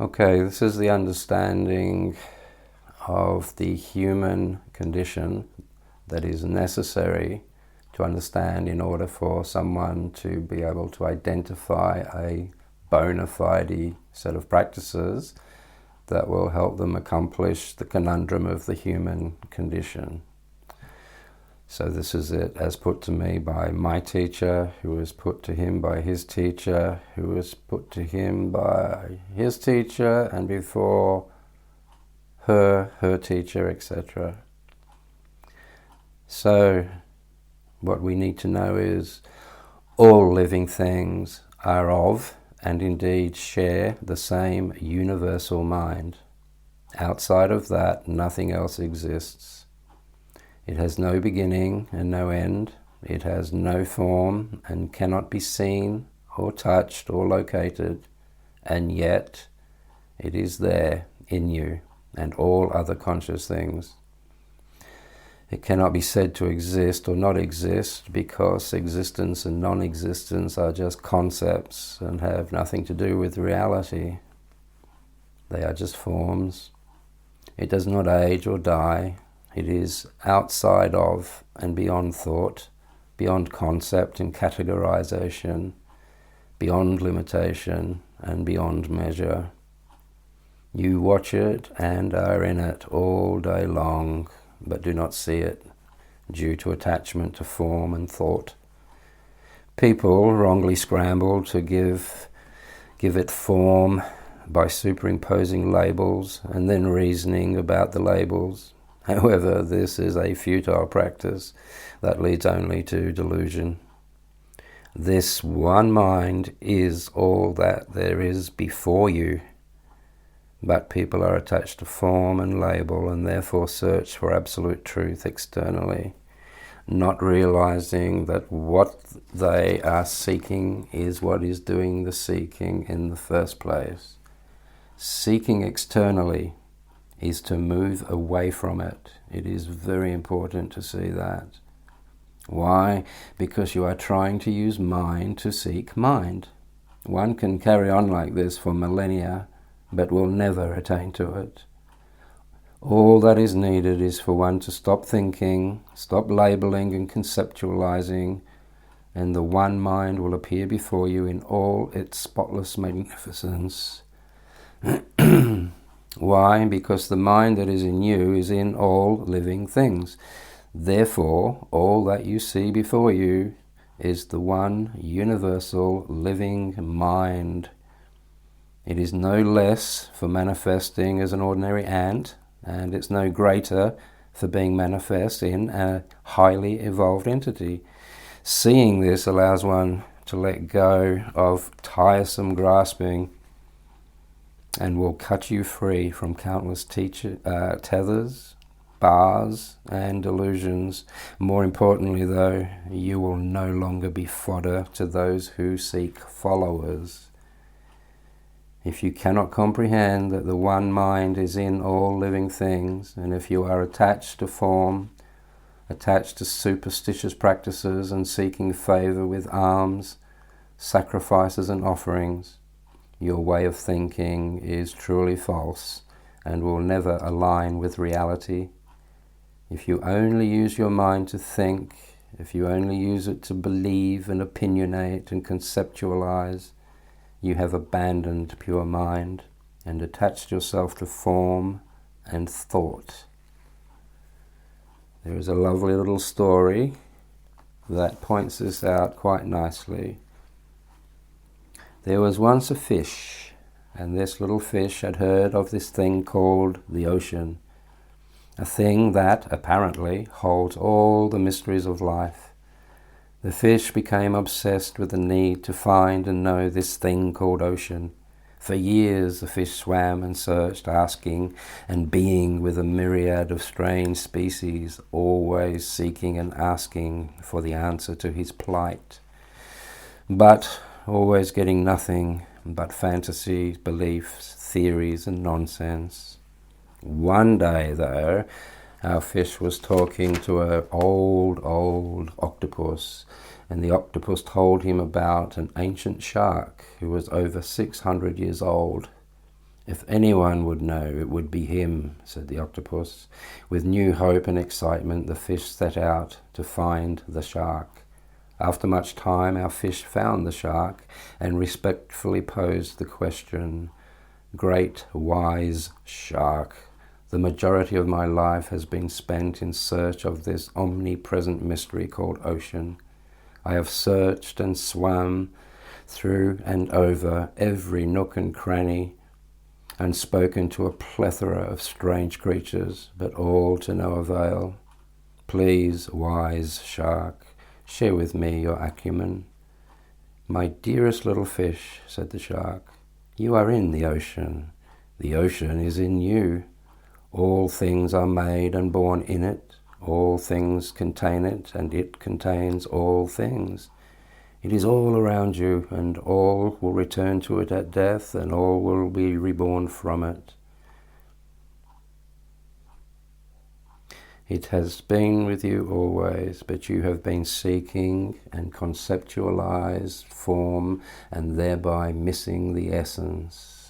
Okay, this is the understanding of the human condition that is necessary to understand in order for someone to be able to identify a bona fide set of practices that will help them accomplish the conundrum of the human condition. So this is it as put to me by my teacher, who was put to him by his teacher, who was put to him by his teacher, and before her teacher, etc. So what we need to know is all living things are of and indeed share the same universal mind. Outside of that, nothing else exists. It has no beginning and no end. It has no form and cannot be seen or touched or located, and yet it is there in you and all other conscious things. It cannot be said to exist or not exist because existence and non-existence are just concepts and have nothing to do with reality. They are just forms. It does not age or die. It is outside of and beyond thought, beyond concept and categorization, beyond limitation and beyond measure. You watch it and are in it all day long, but do not see it due to attachment to form and thought. People wrongly scramble to give it form by superimposing labels and then reasoning about the labels. However, this is a futile practice that leads only to delusion. This one mind is all that there is before you, but people are attached to form and label and therefore search for absolute truth externally, not realizing that what they are seeking is what is doing the seeking in the first place. Seeking externally is to move away from it. It is very important to see that. Why? Because you are trying to use mind to seek mind. One can carry on like this for millennia, but will never attain to it. All that is needed is for one to stop thinking, stop labeling and conceptualizing, and the one mind will appear before you in all its spotless magnificence. Why? Because the mind that is in you is in all living things. Therefore, all that you see before you is the one universal living mind. It is no less for manifesting as an ordinary ant, and it's no greater for being manifest in a highly evolved entity. Seeing this allows one to let go of tiresome grasping and will cut you free from countless tethers, bars, and delusions. More importantly, though, you will no longer be fodder to those who seek followers. If you cannot comprehend that the one mind is in all living things, and if you are attached to form, attached to superstitious practices and seeking favor with alms, sacrifices and offerings, your way of thinking is truly false and will never align with reality. If you only use your mind to think, if you only use it to believe and opinionate and conceptualize, you have abandoned pure mind and attached yourself to form and thought. There is a lovely little story that points this out quite nicely. There was once a fish, and this little fish had heard of this thing called the ocean, a thing that, apparently, holds all the mysteries of life. The fish became obsessed with the need to find and know this thing called ocean. For years the fish swam and searched, asking and being with a myriad of strange species, always seeking and asking for the answer to his plight. But always getting nothing but fantasies, beliefs, theories and nonsense. One day, though, our fish was talking to an old octopus, and the octopus told him about an ancient shark who was over 600 years old. If anyone would know, it would be him, said the octopus. With new hope and excitement, the fish set out to find the shark. After much time, our fish found the shark and respectfully posed the question, "Great, wise shark, the majority of my life has been spent in search of this omnipresent mystery called ocean. I have searched and swam through and over every nook and cranny and spoken to a plethora of strange creatures, but all to no avail. Please, wise shark, share with me your acumen." "My dearest little fish," said the shark, "you are in the ocean. The ocean is in you. All things are made and born in it. All things contain it, and it contains all things. It is all around you, and all will return to it at death, and all will be reborn from it. It has been with you always, but you have been seeking and conceptualized form and thereby missing the essence.